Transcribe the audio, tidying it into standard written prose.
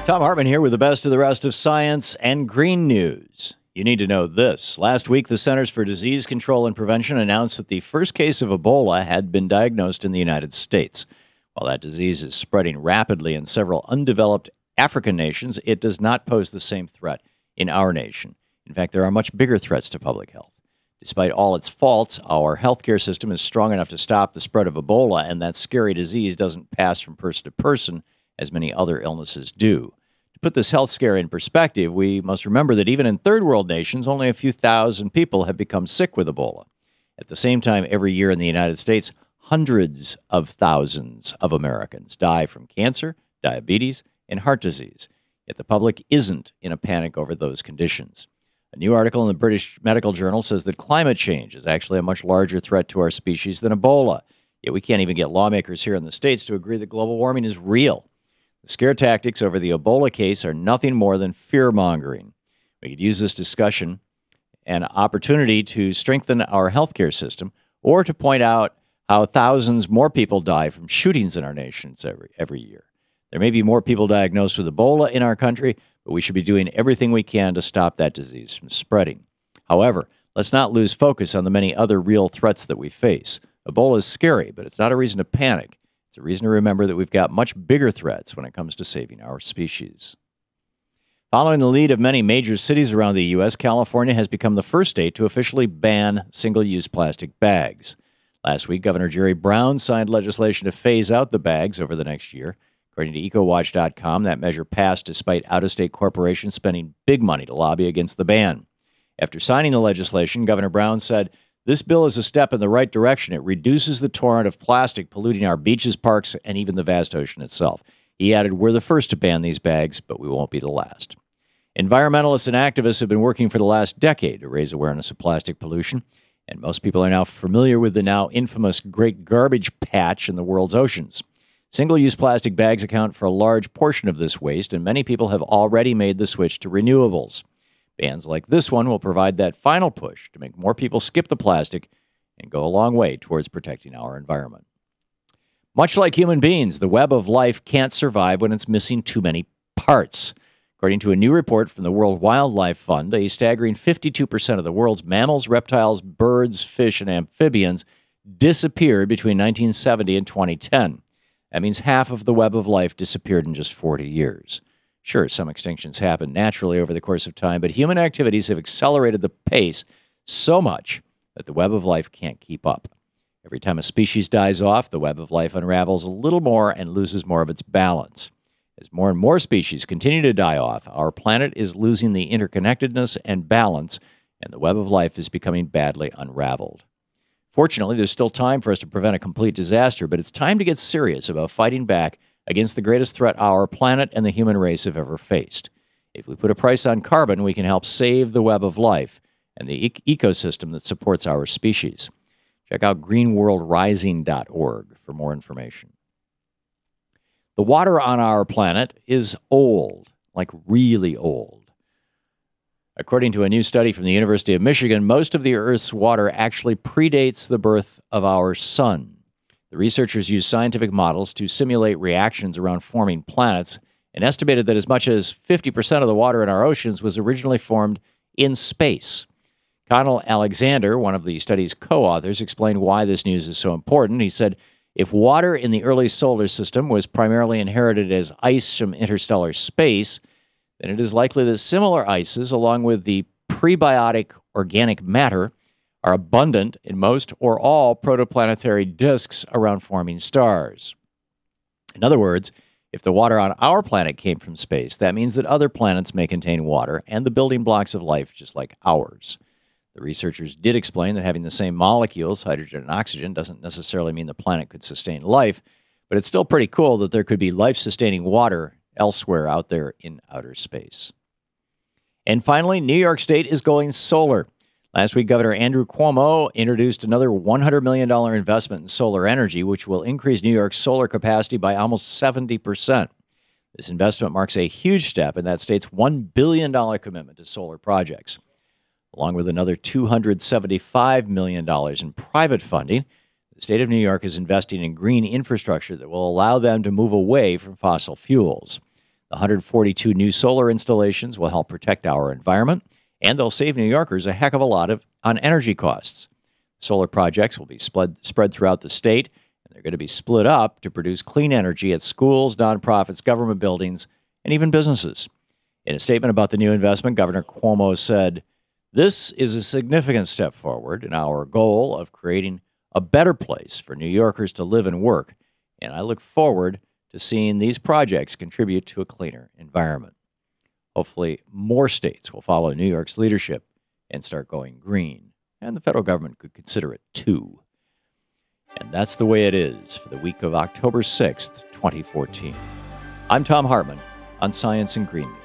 Thom Hartmann here with the best of the rest of science and green news. You need to know this. Last week, the Centers for Disease Control and Prevention announced that the first case of Ebola had been diagnosed in the United States. While that disease is spreading rapidly in several undeveloped African nations, it does not pose the same threat in our nation. In fact, there are much bigger threats to public health. Despite all its faults, our healthcare system is strong enough to stop the spread of Ebola, and that scary disease doesn't pass from person to person as many other illnesses do. To put this health scare in perspective, we must remember that even in third world nations, only a few thousand people have become sick with Ebola. At the same time, every year in the United States, hundreds of thousands of Americans die from cancer, diabetes, and heart disease. Yet the public isn't in a panic over those conditions. A new article in the British Medical Journal says that climate change is actually a much larger threat to our species than Ebola. Yet we can't even get lawmakers here in the States to agree that global warming is real. The scare tactics over the Ebola case are nothing more than fear-mongering. We could use this discussion an opportunity to strengthen our healthcare system or to point out how thousands more people die from shootings in our nations every year. There may be more people diagnosed with Ebola in our country, but we should be doing everything we can to stop that disease from spreading. However, let's not lose focus on the many other real threats that we face. Ebola is scary, but it's not a reason to panic. It's a reason to remember that we've got much bigger threats when it comes to saving our species. Following the lead of many major cities around the U.S., California has become the first state to officially ban single-use plastic bags. Last week, Governor Jerry Brown signed legislation to phase out the bags over the next year. According to EcoWatch.com, that measure passed despite out-of-state corporations spending big money to lobby against the ban. After signing the legislation, Governor Brown said, "This bill is a step in the right direction. It reduces the torrent of plastic polluting our beaches, parks, and even the vast ocean itself." He added, "We're the first to ban these bags, but we won't be the last." Environmentalists and activists have been working for the last decade to raise awareness of plastic pollution, and most people are now familiar with the now infamous Great Garbage Patch in the world's oceans. Single-use plastic bags account for a large portion of this waste, and many people have already made the switch to renewables. Bans like this one will provide that final push to make more people skip the plastic and go a long way towards protecting our environment. Much like human beings, the web of life can't survive when it's missing too many parts. According to a new report from the World Wildlife Fund, a staggering 52% of the world's mammals, reptiles, birds, fish, and amphibians disappeared between 1970 and 2010. That means half of the web of life disappeared in just 40 years. Sure, some extinctions happen naturally over the course of time, but human activities have accelerated the pace so much that the web of life can't keep up. Every time a species dies off, the web of life unravels a little more and loses more of its balance. As more and more species continue to die off, our planet is losing the interconnectedness and balance, and the web of life is becoming badly unraveled. Fortunately, there's still time for us to prevent a complete disaster, but it's time to get serious about fighting back against the greatest threat our planet and the human race have ever faced. If we put a price on carbon, we can help save the web of life and the ecosystem that supports our species. Check out greenworldrising.org for more information. The water on our planet is old, like really old. According to a new study from the University of Michigan, most of the Earth's water actually predates the birth of our sun. The researchers used scientific models to simulate reactions around forming planets and estimated that as much as 50% of the water in our oceans was originally formed in space. Connell Alexander, one of the study's co-authors, explained why this news is so important. He said, "If water in the early solar system was primarily inherited as ice from interstellar space, then it is likely that similar ices, along with the prebiotic organic matter, are abundant in most or all protoplanetary disks around forming stars." In other words, if the water on our planet came from space, that means that other planets may contain water and the building blocks of life just like ours. The researchers did explain that having the same molecules, hydrogen and oxygen, doesn't necessarily mean the planet could sustain life, but it's still pretty cool that there could be life-sustaining water elsewhere out there in outer space. And finally, New York State is going solar. Last week, Governor Andrew Cuomo introduced another $100 million investment in solar energy, which will increase New York's solar capacity by almost 70%. This investment marks a huge step in that state's $1 billion commitment to solar projects. Along with another $275 million in private funding, the state of New York is investing in green infrastructure that will allow them to move away from fossil fuels. The 142 new solar installations will help protect our environment, and they'll save New Yorkers a heck of a lot on energy costs. Solar projects will be spread throughout the state, and they're going to be split up to produce clean energy at schools, nonprofits, government buildings, and even businesses. In a statement about the new investment, Governor Cuomo said, "This is a significant step forward in our goal of creating a better place for New Yorkers to live and work, and I look forward to seeing these projects contribute to a cleaner environment." Hopefully, more states will follow New York's leadership and start going green, and the federal government could consider it too. And that's the way it is for the week of October 6th, 2014. I'm Thom Hartmann on Science and Green News.